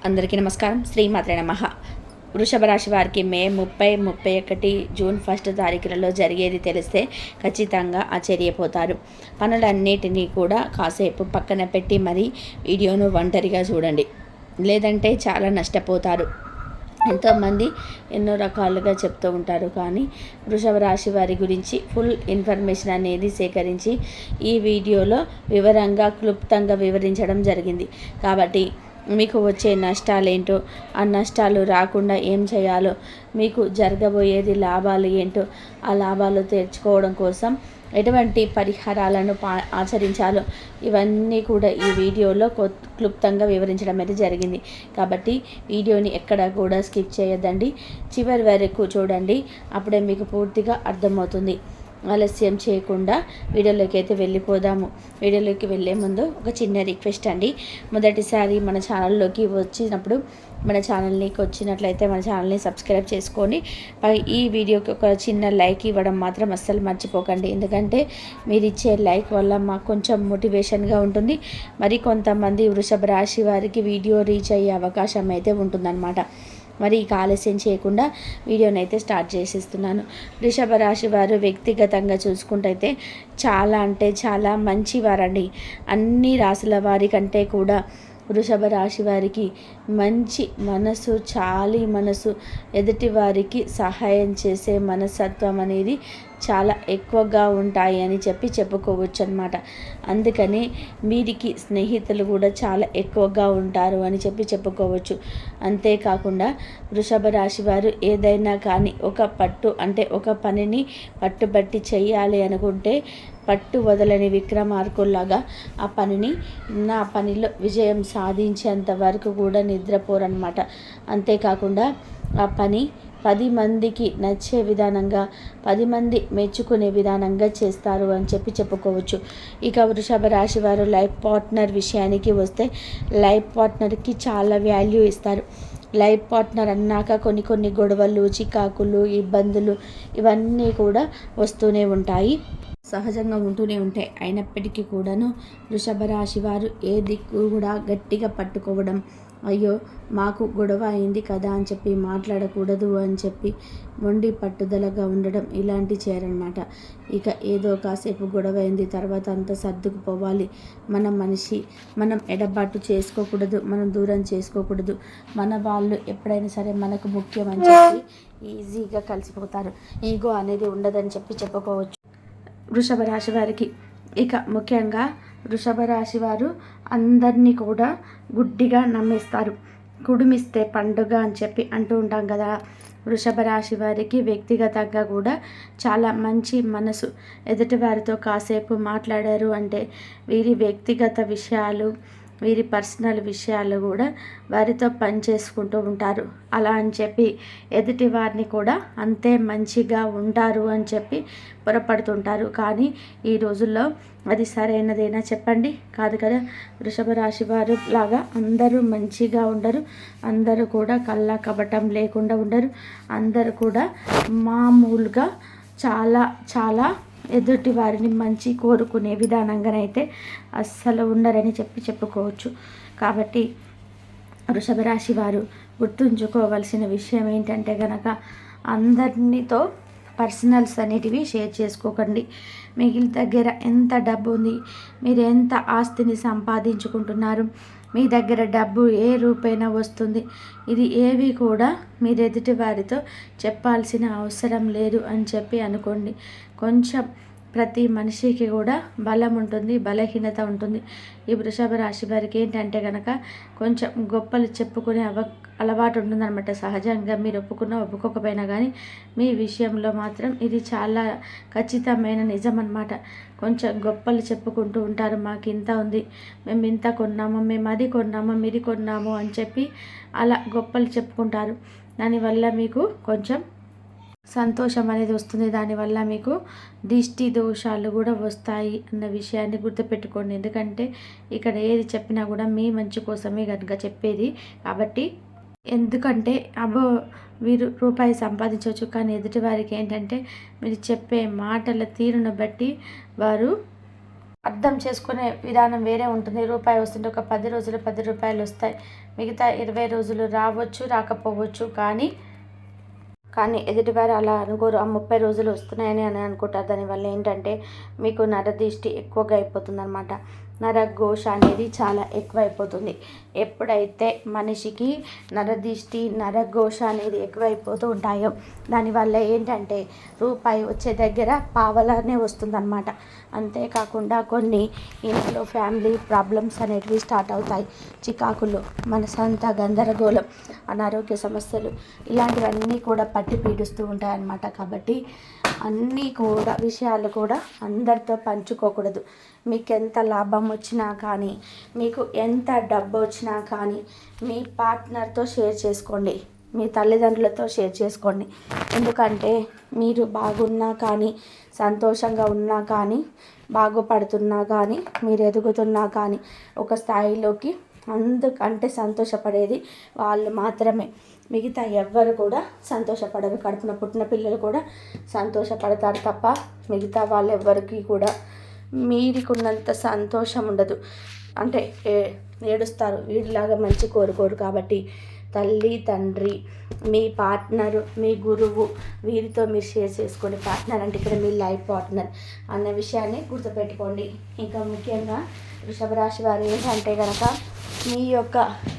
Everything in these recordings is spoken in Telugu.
అందరికీ నమస్కారం. శ్రీమాత్రే నమః. వృషభ రాశి వారికి మే 30, 31, జూన్ 1 తారీఖులలో జరిగేది తెలిస్తే ఖచ్చితంగా ఆశ్చర్యపోతారు. పనులన్నిటినీ కూడా కాసేపు పక్కన పెట్టి మరీ వీడియోను ఒంటరిగా చూడండి, లేదంటే చాలా నష్టపోతారు. ఎంతోమంది ఎన్నో రకాలుగా చెప్తూ ఉంటారు, కానీ వృషభ రాశి వారి గురించి ఫుల్ ఇన్ఫర్మేషన్ అనేది సేకరించి ఈ వీడియోలో వివరంగా క్లుప్తంగా వివరించడం జరిగింది. కాబట్టి మీకు వచ్చే నష్టాలేంటో, ఆ నష్టాలు రాకుండా ఏం చేయాలో, మీకు జరగబోయేది లాభాలు ఏంటో, ఆ లాభాలు తెచ్చుకోవడం కోసం ఎటువంటి పరిహారాలను ఆచరించాలో ఇవన్నీ కూడా ఈ వీడియోలో క్లుప్తంగా వివరించడం అయితే జరిగింది. కాబట్టి వీడియోని ఎక్కడ కూడా స్కిప్ చేయొద్దండి, చివరి వరకు చూడండి, అప్పుడే మీకు పూర్తిగా అర్థమవుతుంది. ఆలస్యం చేయకుండా వీడియోలోకి అయితే వెళ్ళిపోదాము. వీడియోలోకి వెళ్ళే ముందు ఒక చిన్న రిక్వెస్ట్ అండి. మొదటిసారి మన ఛానల్లోకి వచ్చినప్పుడు మన ఛానల్కి వచ్చినట్లయితే మన ఛానల్ని సబ్స్క్రైబ్ చేసుకొని ఈ వీడియోకి ఒక చిన్న లైక్ ఇవ్వడం మాత్రం అస్సలు మర్చిపోకండి. ఎందుకంటే మీరు ఇచ్చే లైక్ వల్ల మాకు కొంచెం మోటివేషన్గా ఉంటుంది. మరి కొంతమంది వృషభ రాశి వారికి వీడియో రీచ్ అయ్యే అవకాశం అయితే ఉంటుందన్నమాట. మరి ఇక ఆలస్యం చేయకుండా వీడియోని అయితే స్టార్ట్ చేసేస్తున్నాను. వృషభ రాశి వారు వ్యక్తిగతంగా చూసుకుంటైతే చాలా అంటే చాలా మంచివారండి. అన్ని రాశుల వారి కంటే కూడా వృషభ రాశి వారికి మంచి మనసు, చాలి మనసు, ఎదుటి వారికి సహాయం చేసే మనస్తత్వం అనేది చాలా ఎక్కువగా ఉంటాయి అని చెప్పుకోవచ్చు అన్నమాట. అందుకని వీరికి స్నేహితులు కూడా చాలా ఎక్కువగా ఉంటారు అని చెప్పుకోవచ్చు. అంతేకాకుండా వృషభ రాశి వారు ఏదైనా కానీ ఒక పనిని పట్టుబట్టి చేయాలి అనుకుంటే పట్టు వదలని విక్రమార్కుల్లాగా నా పనిలో విజయం సాధించేంత వరకు కూడా నిద్రపోరన్నమాట. అంతేకాకుండా ఆ పని 10 మందికి నచ్చే విధానంగా, 10 మంది మెచ్చుకునే విధానంగా చేస్తారు అని చెప్పుకోవచ్చు. ఇక వృషభ రాశి వారు లైఫ్ పార్ట్నర్ విషయానికి వస్తే లైఫ్ పార్ట్నర్కి చాలా వాల్యూ ఇస్తారు. లైఫ్ పార్ట్నర్ అన్నాక కొన్ని గొడవలు, చికాకులు, ఇబ్బందులు ఇవన్నీ కూడా వస్తూనే ఉంటాయి, సహజంగా ఉంటూనే ఉంటాయి. అయినప్పటికీ కూడాను వృషభ రాశి వారు ఏ దిక్కు కూడా గట్టిగా పట్టుకోవడం, అయ్యో మాకు గొడవ అయింది కదా అని చెప్పి మాట్లాడకూడదు అని చెప్పి మొండి పట్టుదలగా ఉండడం ఇలాంటి చేయరన్నమాట. ఇక ఏదో కాసేపు గొడవ అయింది, తర్వాత అంతా సర్దుకుపోవాలి. మనం ఎడబాటు చేసుకోకూడదు, మనం దూరం చేసుకోకూడదు. మన వాళ్ళు ఎప్పుడైనా సరే మనకు ముఖ్యం అని చెప్పి ఈజీగా కలిసిపోతారు. ఈగో అనేది ఉండదని చెప్పుకోవచ్చు వృషభ రాశి వారికి. ఇక ముఖ్యంగా వృషభ రాశి వారు అందరినీ కూడా గుడ్డిగా నమ్మేస్తారు. కుడుమిస్తే పండుగ అని చెప్పి అంటూ ఉంటాం కదా. వృషభ రాశి వారికి వ్యక్తిగతంగా కూడా చాలా మంచి మనసు. ఎదుటి వారితో కాసేపు మాట్లాడారు అంటే వీరి వ్యక్తిగత విషయాలు, వీరి పర్సనల్ విషయాలు కూడా వారితో పనిచేసుకుంటూ ఉంటారు. అలా అని చెప్పి ఎదుటి వారిని కూడా అంతే మంచిగా ఉంటారు అని చెప్పి పొరపడుతుంటారు. కానీ ఈ రోజుల్లో అది సరైనదేనా చెప్పండి? కాదు కదా. వృషభ రాశి వారు లాగా అందరూ మంచిగా ఉండరు, అందరూ కూడా కల్లా కపటం లేకుండా ఉండరు, అందరూ కూడా మామూలుగా చాలా చాలా ఎదుటి వారిని మంచి కోరుకునే విధానంగానైతే అస్సలు ఉండరని చెప్పుకోవచ్చు. కాబట్టి వృషభ రాశి వారు గుర్తుంచుకోవాల్సిన విషయం ఏంటంటే కనుక అందరితో పర్సనల్స్ అనేటివి షేర్ చేసుకోకండి. మిగిలిన దగ్గర ఎంత డబ్బు ఉంది, మీరు ఎంత ఆస్తిని సంపాదించుకుంటున్నారు, మీ దగ్గర డబ్బు ఏ రూపైనా వస్తుంది, ఇది ఏవి కూడా మీరు ఎదుటి వారితో చెప్పాల్సిన అవసరం లేదు అని చెప్పి అనుకోండి. కొంచెం ప్రతి మనిషికి కూడా బలం ఉంటుంది, బలహీనత ఉంటుంది. ఈ వృషభ రాశి వారికి ఏంటంటే కనుక కొంచెం గొప్పలు చెప్పుకునే అలవాటు ఉంటుందన్నమాట. సహజంగా మీరు ఒప్పుకోకపోయినా కానీ మీ విషయంలో మాత్రం ఇది చాలా ఖచ్చితమైన నిజం అన్నమాట. కొంచెం గొప్పలు చెప్పుకుంటూ ఉంటారు. మాకు ఇంత ఉంది, మేము ఇంత కొన్నాము, మేము అది కొన్నాము, మీది కొన్నాము అని చెప్పి అలా గొప్పలు చెప్పుకుంటారు. దానివల్ల మీకు కొంచెం సంతోషం అనేది వస్తుంది. దానివల్ల మీకు దిష్టి దోషాలు కూడా వస్తాయి అన్న విషయాన్ని గుర్తుపెట్టుకోండి. ఎందుకంటే ఇక్కడ ఏది చెప్పినా కూడా మీ మంచి కోసమే కనుక చెప్పేది. కాబట్టి ఎందుకంటే వీరు రూపాయి సంపాదించవచ్చు, కానీ ఎదుటి వారికి ఏంటంటే మీరు చెప్పే మాటల తీరును బట్టి వారు అర్థం చేసుకునే విధానం వేరే ఉంటుంది. రూపాయి వస్తుంటే ఒక 10 రోజులు 10 రూపాయలు వస్తాయి, మిగతా 20 రోజులు రావచ్చు, రాకపోవచ్చు. కానీ ఎదుటివారు అలా అనుకోరు. ఆ 30 రోజులు వస్తున్నాయని అనుకుంటారు. దానివల్ల ఏంటంటే మీకు నరదిష్టి ఎక్కువగా అయిపోతుందన్నమాట. నరఘోష అనేది చాలా ఎక్కువైపోతుంది. ఎప్పుడైతే మనిషికి నరదిష్టి, నరఘోష అనేది ఎక్కువైపోతూ ఉంటాయో దానివల్ల ఏంటంటే రూపాయి వచ్చే దగ్గర పావలానే వస్తుందన్నమాట. అంతేకాకుండా కొన్ని ఇంట్లో ఫ్యామిలీ ప్రాబ్లమ్స్ అనేటివి స్టార్ట్ అవుతాయి. చికాకులు, మనసంతా గందరగోళం, అనారోగ్య సమస్యలు ఇలాంటివన్నీ కూడా పట్టి పీడిస్తూ ఉంటాయన్నమాట. కాబట్టి అన్నీ కూడా విషయాలు కూడా అందరితో పంచుకోకూడదు. మీకు ఎంత లాభం వచ్చినా కానీ, మీకు ఎంత డబ్బు వచ్చినా కానీ మీ పార్ట్నర్తో షేర్ చేసుకోండి, మీ తల్లిదండ్రులతో షేర్ చేసుకోండి. ఎందుకంటే మీరు బాగున్నా కానీ, సంతోషంగా ఉన్నా కానీ, బాగుపడుతున్నా కానీ, మీరు ఎదుగుతున్నా కానీ ఒక స్థాయిలోకి అందుకంటే సంతోషపడేది వాళ్ళు మాత్రమే. మిగతా ఎవ్వరు కూడా సంతోషపడరు. కడుపున పుట్టిన పిల్లలు కూడా సంతోషపడతారు తప్ప మిగతా వాళ్ళు ఎవ్వరికి కూడా మీరికున్నంత సంతోషం ఉండదు. అంటే ఏడుస్తారు. వీడిలాగా మంచి కోరుకోరు. కాబట్టి తల్లి, తండ్రి, మీ పార్ట్నరు, మీ గురువు వీరితో మీరు షేర్ చేసుకోండి. పార్ట్నర్ అంటే ఇక్కడ మీ లైఫ్ పార్ట్నర్ అన్న విషయాన్ని గుర్తుపెట్టుకోండి. ఇంకా ముఖ్యంగా వృషభ రాశి వారు ఏంటంటే కనుక మీ యొక్క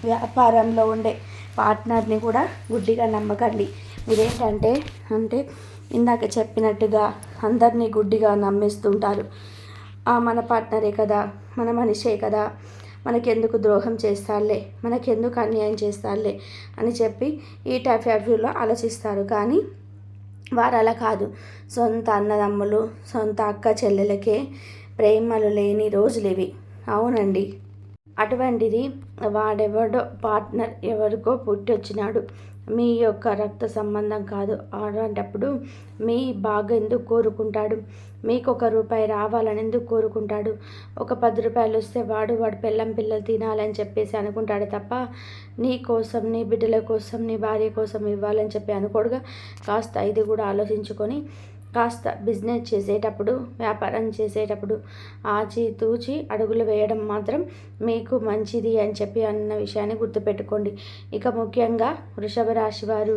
వ్యాపారంలో ఉండే పార్ట్నర్ని కూడా గుడ్డిగా నమ్మకండి. మీరేంటంటే ఇందాక చెప్పినట్టుగా అందరినీ గుడ్డిగా నమ్మిస్తుంటారు. మన పార్ట్నరే కదా, మన మనిషే కదా, మనకెందుకు ద్రోహం చేస్తారులే, మనకెందుకు అన్యాయం చేస్తారులే అని చెప్పి ఈ టైప్ ఆఫ్ వ్యూలో ఆలోచిస్తారు. కానీ వారు అలా కాదు. సొంత అన్నదమ్ములు, సొంత అక్క చెల్లెలకే ప్రేమలు లేని రోజులు ఇవి. అవునండి. అటువంటిది వాడెవడో పార్ట్నర్ ఎవరికో పుట్టి వచ్చినాడు, మీ యొక్క రక్త సంబంధం కాదు. అలాంటప్పుడు మీ బాగా ఎందుకు కోరుకుంటాడు? మీకు ₹1 రావాలని ఎందుకు కోరుకుంటాడు? ఒక ₹10 వస్తే వాడు పెళ్ళం పిల్లలు తినాలని చెప్పేసి అనుకుంటాడు తప్ప నీ కోసం, నీ బిడ్డల కోసం, నీ భార్య కోసం ఇవ్వాలని చెప్పి అనుకోడుగా. కాస్త ఇది కూడా ఆలోచించుకొని కాస్త బిజినెస్ చేసేటప్పుడు, వ్యాపారం చేసేటప్పుడు ఆచితూచి అడుగులు వేయడం మాత్రం మీకు మంచిది అని చెప్పి అన్న విషయాన్ని గుర్తుపెట్టుకోండి. ఇక ముఖ్యంగా వృషభ రాశి వారు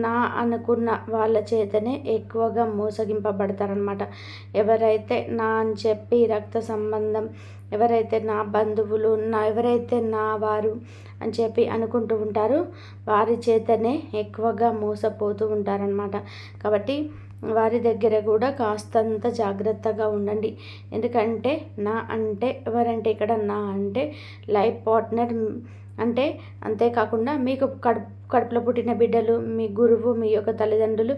నా అనుకున్న వాళ్ళ చేతనే ఎక్కువగా మోసగింపబడతారనమాట. ఎవరైతే నా అని చెప్పి రక్త సంబంధం, ఎవరైతే నా బంధువులు, ఎవరైతే నా వారు అని చెప్పి అనుకుంటూ ఉంటారో వారి చేతనే ఎక్కువగా మోసపోతూ ఉంటారనమాట. కాబట్టి వారి దగ్గర కూడా కాస్తంత జాగ్రత్తగా ఉండండి. ఎందుకంటే నా అంటే ఎవరంటే ఇక్కడ నా అంటే లైఫ్ పార్ట్నర్ అంటే అంతేకాకుండా మీకు కడుపులో పుట్టిన బిడ్డలు, మీ గురువు, మీ యొక్క తల్లిదండ్రులు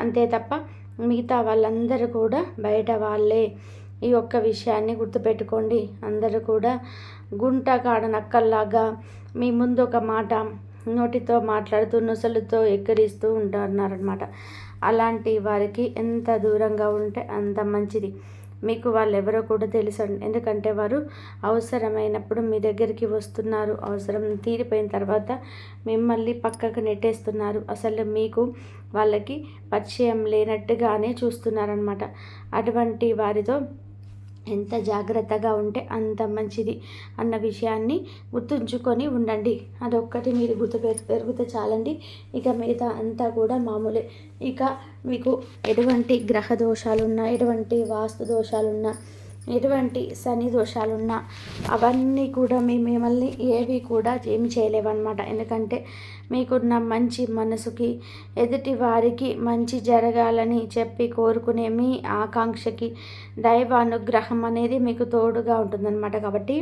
అంతే తప్ప మిగతా వాళ్ళందరూ కూడా బయట వాళ్ళే. ఈ యొక్క విషయాన్ని గుర్తుపెట్టుకోండి. అందరూ కూడా గుంట కాడ నక్కల్లాగా మీ ముందు ఒక మాట నోటితో మాట్లాడుతూ నొసలుతో ఎక్కిరిస్తూ ఉంటున్నారనమాట. అలాంటి వారికి ఎంత దూరంగా ఉంటే అంత మంచిది. మీకు వాళ్ళు ఎవరో కూడా తెలుసు. ఎందుకంటే వారు అవసరమైనప్పుడు మీ దగ్గరికి వస్తున్నారు, అవసరం తీరిపోయిన తర్వాత మిమ్మల్ని పక్కకు నెట్టేస్తున్నారు. అసలు మీకు వాళ్ళకి పరిచయం లేనట్టుగానే చూస్తున్నారనమాట. అటువంటి వారితో ఎంత జాగ్రత్తగా ఉంటే అంత మంచిది అన్న విషయాన్ని గుర్తుంచుకొని ఉండండి. అదొక్కటి మీరు పెరిగితే చాలండి. ఇక మిగతా అంతా కూడా మామూలే. ఇక మీకు ఎటువంటి గ్రహ దోషాలున్నా, ఎటువంటి వాస్తు దోషాలున్నా, ఎటువంటి శని దోషాలున్నా అవన్నీ కూడా మిమ్మల్ని ఏవి కూడా ఏమి చేయలేవన్నమాట. ఎందుకంటే మీకున్న మంచి మనసుకి, ఎదుటి వారికి మంచి జరగాలని చెప్పి కోరుకునే మీ ఆకాంక్షకి దైవానుగ్రహం అనేది మీకు తోడుగా ఉంటుందన్నమాట. కాబట్టి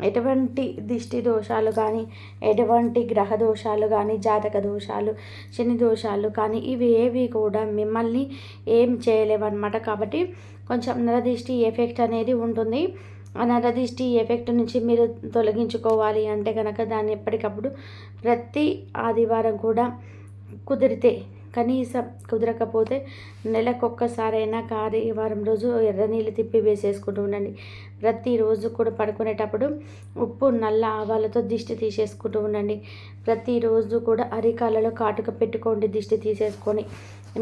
ఎటువంటి దిష్టి దోషాలు కానీ, ఎటువంటి గ్రహ దోషాలు కానీ, జాతక దోషాలు, శని దోషాలు కానీ ఇవి ఏవి కూడా మిమ్మల్ని ఏం చేయలేవన్నమాట. కాబట్టి కొంచెం నరదిష్టి ఎఫెక్ట్ అనేది ఉంటుంది. ఆ నరదిష్టి ఎఫెక్ట్ నుంచి మీరు తొలగించుకోవాలి అంటే కనుక దాన్ని ఎప్పటికప్పుడు ప్రతి ఆదివారం కూడా కుదిరితే కనీసం కుదరకపోతే నెలకొక్కసారైనా వారం రోజు ఎర్ర నీళ్ళు తిప్పి వేసేసుకుంటూ ఉండండి. ప్రతిరోజు కూడా పడుకునేటప్పుడు ఉప్పు నల్ల ఆవాలతో దిష్టి తీసేసుకుంటూ ఉండండి. ప్రతిరోజు కూడా అరికాలలో కాటుక పెట్టుకోండి దిష్టి తీసేసుకొని.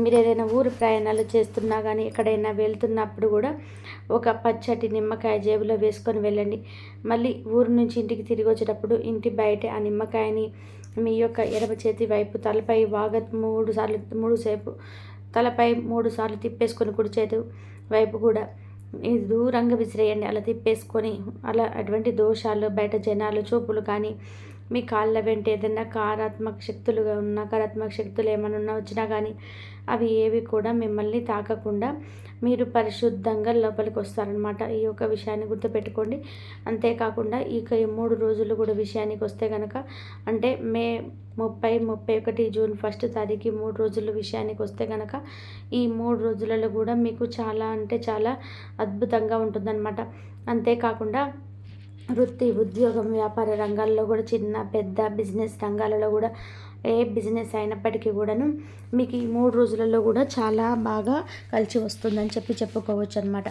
మీరు ఏదైనా ఊరు ప్రయాణాలు చేస్తున్నా కానీ ఎక్కడైనా వెళ్తున్నప్పుడు కూడా ఒక పచ్చటి నిమ్మకాయ జేబులో వేసుకొని వెళ్ళండి. మళ్ళీ ఊరు నుంచి ఇంటికి తిరిగి వచ్చేటప్పుడు ఇంటి బయట ఆ నిమ్మకాయని మీ యొక్క ఎడమ చేతి వైపు తలపై మూడు సేపు తలపై 3 సార్లు తిప్పేసుకొని కుడి చేతి వైపు కూడా ఇది దూరంగా విసిరేయండి. అలా తిప్పేసుకొని అలా అటువంటి దోషాలు, బయట జనాలు చూపులు కానీ, మీ కాళ్ళ వెంట ఏదైనా నకారాత్మక శక్తులు ఏమైనా వచ్చినా కానీ అవి ఏవి కూడా మిమ్మల్ని తాకకుండా మీరు పరిశుద్ధంగా లోపలికి వస్తారనమాట. ఈ యొక్క విషయాన్ని గుర్తుపెట్టుకోండి. అంతేకాకుండా ఈ 3 రోజులు కూడా విషయానికి వస్తే కనుక అంటే మే 30, 31, జూన్ 1 తారీఖు 3 రోజుల విషయానికి వస్తే కనుక ఈ 3 రోజులలో కూడా మీకు చాలా అంటే చాలా అద్భుతంగా ఉంటుందన్నమాట. అంతేకాకుండా వృత్తి, ఉద్యోగం, వ్యాపార రంగాల్లో కూడా చిన్న పెద్ద బిజినెస్ రంగాలలో కూడా ఏ బిజినెస్ అయినప్పటికీ కూడాను మీకు ఈ 3 రోజులలో కూడా చాలా బాగా కలిసి వస్తుందని చెప్పుకోవచ్చు అనమాట.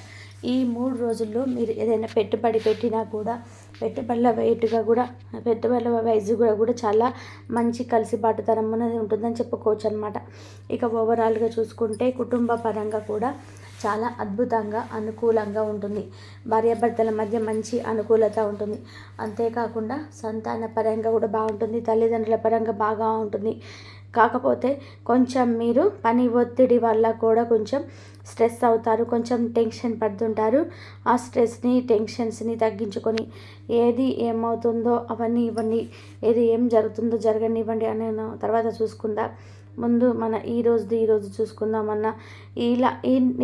ఈ 3 రోజుల్లో మీరు ఏదైనా పెట్టుబడి పెట్టినా కూడా పెట్టుబడుల వైజ్గా కూడా చాలా మంచి కలిసిబాటుతనం అనేది ఉంటుందని చెప్పుకోవచ్చు అనమాట. ఇక ఓవరాల్గా చూసుకుంటే కుటుంబ పరంగా కూడా చాలా అద్భుతంగా అనుకూలంగా ఉంటుంది. భార్యాభర్తల మధ్య మంచి అనుకూలత ఉంటుంది. అంతేకాకుండా సంతాన పరంగా కూడా బాగుంటుంది. తల్లిదండ్రుల పరంగా బాగా ఉంటుంది. కాకపోతే కొంచెం మీరు పని ఒత్తిడి వల్ల కూడా కొంచెం స్ట్రెస్ అవుతారు, కొంచెం టెన్షన్ పడుతుంటారు. ఆ స్ట్రెస్ని, టెన్షన్స్ని తగ్గించుకొని ఏది ఏమవుతుందో ఇవన్నీ ఏది ఏం జరుగుతుందో జరగనివ్వండి అని తర్వాత చూసుకుందాం. ముందు మన ఈ రోజు చూసుకుందామన్న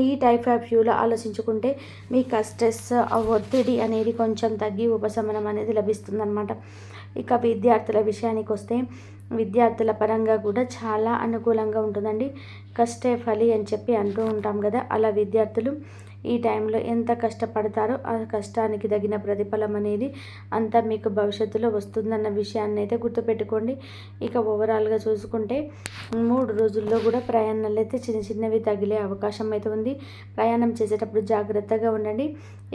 ఈ టైప్ ఆఫ్ వ్యూలో ఆలోచించుకుంటే మీకు ఆ స్ట్రెస్, ఆ ఒత్తిడి అనేది కొంచెం తగ్గి ఉపశమనం అనేది లభిస్తుందన్నమాట. ఇక విద్యార్థుల విషయానికి వస్తే విద్యార్థుల పరంగా కూడా చాలా అనుకూలంగా ఉంటుందండి. కష్టే ఫలి అని చెప్పి అంటూ ఉంటాం కదా, అలా విద్యార్థులు ఈ టైంలో ఎంత కష్టపడతారో ఆ కష్టానికి తగిన ప్రతిఫలం అనేది అంతా మీకు భవిష్యత్తులో వస్తుందన్న విషయాన్ని అయితే గుర్తుపెట్టుకోండి. ఇక ఓవరాల్గా చూసుకుంటే 3 రోజుల్లో కూడా ప్రయాణాలు అయితే చిన్నవి తగిలే అవకాశం అయితే ఉంది. ప్రయాణం చేసేటప్పుడు జాగ్రత్తగా ఉండండి.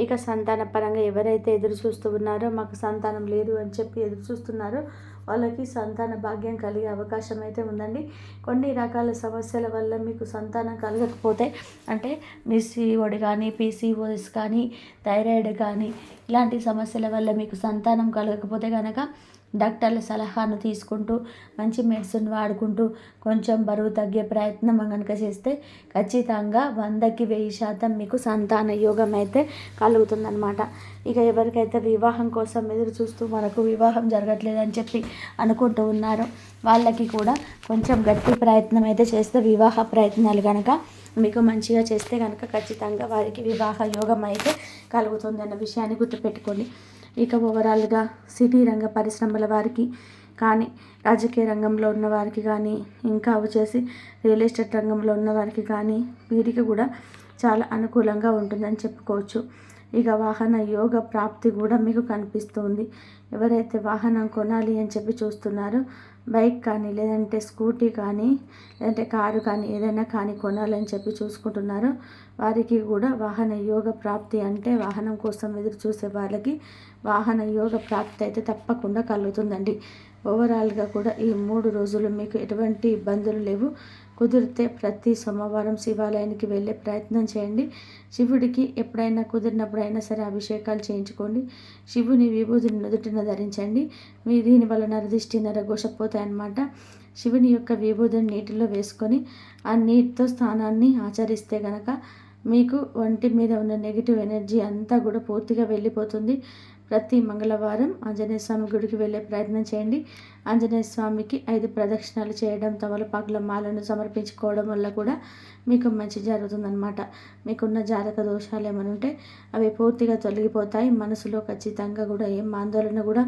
ఇక సంతాన పరంగా ఎవరైతే ఎదురు చూస్తూ ఉన్నారో మాకు సంతానం లేదు అని చెప్పి ఎదురు చూస్తున్నారో వాళ్ళకి సంతాన భాగ్యం కలిగే అవకాశం అయితే ఉందండి. కొన్ని రకాల సమస్యల వల్ల మీకు సంతానం కలగకపోతే అంటే PCOD కానీ, PCOS కానీ, థైరాయిడ్ కానీ ఇలాంటి సమస్యల వల్ల మీకు సంతానం కలగకపోతే కనుక డాక్టర్ల సలహాను తీసుకుంటూ మంచి మెడిసిన్ వాడుకుంటూ కొంచెం బరువు తగ్గే ప్రయత్నం కనుక చేస్తే ఖచ్చితంగా 100కి 1000% మీకు సంతాన యోగం అయితే కలుగుతుందన్నమాట. ఇక ఎవరికైతే వివాహం కోసం ఎదురు చూస్తూ మనకు వివాహం జరగట్లేదని చెప్పి అనుకుంటూ ఉన్నారో వాళ్ళకి కూడా కొంచెం గట్టి ప్రయత్నం అయితే చేస్తే వివాహ ప్రయత్నాలు కనుక మీకు మంచిగా చేస్తే కనుక ఖచ్చితంగా వారికి వివాహ యోగం అయితే కలుగుతుందన్న విషయాన్ని గుర్తుపెట్టుకోండి. ఇక ఓవరాల్గా సినీ రంగ పరిశ్రమల వారికి కానీ, రాజకీయ రంగంలో ఉన్న వారికి కానీ, ఇంకా వచ్చేసి రియల్ ఎస్టేట్ రంగంలో ఉన్న వారికి కానీ వీరికి కూడా చాలా అనుకూలంగా ఉంటుందని చెప్పుకోవచ్చు. ఇక వాహన యోగ ప్రాప్తి కూడా మీకు కనిపిస్తుంది. ఎవరైతే వాహనం కొనాలి అని చెప్పి చూస్తున్నారో బైక్ కానీ, లేదంటే స్కూటీ కానీ, లేదంటే కారు కానీ ఏదైనా కానీ కొనాలని చెప్పి చూసుకుంటున్నారో వారికి కూడా వాహన యోగ ప్రాప్తి అంటే వాహనం కోసం ఎదురు చూసే వాళ్ళకి వాహన యోగ ప్రాప్తి అయితే తప్పకుండా కలుగుతుందండి. ఓవరాల్గా కూడా ఈ 3 రోజులు మీకు ఎటువంటి ఇబ్బందులు లేవు. కుదిరితే ప్రతి సోమవారం శివాలయానికి వెళ్ళే ప్రయత్నం చేయండి. శివుడికి ఎప్పుడైనా కుదిరినప్పుడైనా సరే అభిషేకాలు చేయించుకోండి. శివుని విభూతిని నుదుటిన ధరించండి. దీని వల్ల నరదిష్టి, నరఘోష పోతాయన్నమాట. శివుని యొక్క విభూతిని నీటిలో వేసుకొని ఆ నీటితో స్నానాన్ని ఆచరిస్తే గనక మీకు ఒంటి మీద ఉన్న నెగిటివ్ ఎనర్జీ అంతా కూడా పూర్తిగా వెళ్ళిపోతుంది. ప్రతి మంగళవారం ఆంజనేయ స్వామి గుడికి వెళ్ళే ప్రయత్నం చేయండి. ఆంజనేయ స్వామికి 5 ప్రదక్షిణాలు చేయడం, తమలపాకుల మాలను సమర్పించుకోవడం వల్ల కూడా మీకు మంచి జరుగుతుందన్నమాట. మీకున్న జాతక దోషాలు ఏమైనా ఉంటే అవి పూర్తిగా తొలగిపోతాయి. మనసులో ఖచ్చితంగా కూడా ఏం ఆందోళన కూడా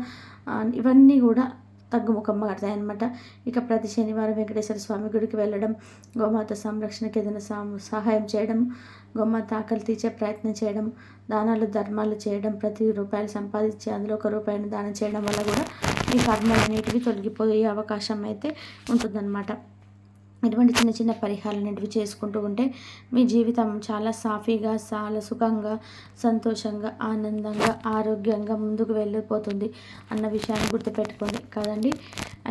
ఇవన్నీ కూడా తగ్గుముఖం పడతాయి అన్నమాట. ఇక ప్రతి శనివారం వెంకటేశ్వర స్వామి గుడికి వెళ్ళడం, గోమాత సంరక్షణకి ఏదైనా సహాయం చేయడం, గోమాత ఆకలి తీర్చే ప్రయత్నం చేయడం, దానాలు ధర్మాలు చేయడం, ప్రతి రూపాయలు సంపాదించి అందులో 1 రూపాయిని దానం చేయడం వల్ల కూడా ఈ కర్మలన్నిటికీ తొలగిపోయే అవకాశం అయితే ఉంటుందన్నమాట. ఇటువంటి చిన్న చిన్న పరిహారాలు అనేటివి చేసుకుంటూ ఉంటే మీ జీవితం చాలా సాఫీగా, చాలా సుఖంగా, సంతోషంగా, ఆనందంగా, ఆరోగ్యంగా ముందుకు వెళ్ళిపోతుంది అన్న విషయాన్ని గుర్తుపెట్టుకోండి కదండి.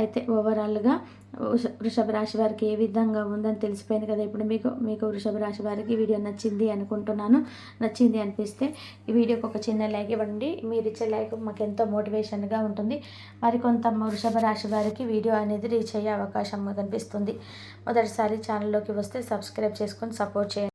అయితే ఓవరాల్గా వృషభ రాశి వారికి ఏ విధంగా ఉందని తెలిసిపోయింది కదా. ఇప్పుడు మీకు వృషభ రాశి వారికి వీడియో నచ్చింది అనుకుంటున్నాను. నచ్చింది అనిపిస్తే ఈ వీడియోకి ఒక చిన్న లైక్ ఇవ్వండి. మీరు ఇచ్చే లైక్ మాకు ఎంతో మోటివేషన్గా ఉంటుంది. మరికొంత వృషభ రాశి వారికి వీడియో అనేది రీచ్ అయ్యే అవకాశం కనిపిస్తుంది. మొదటిసారి ఛానల్లోకి వస్తే సబ్స్క్రైబ్ చేసుకొని సపోర్ట్ చేయండి.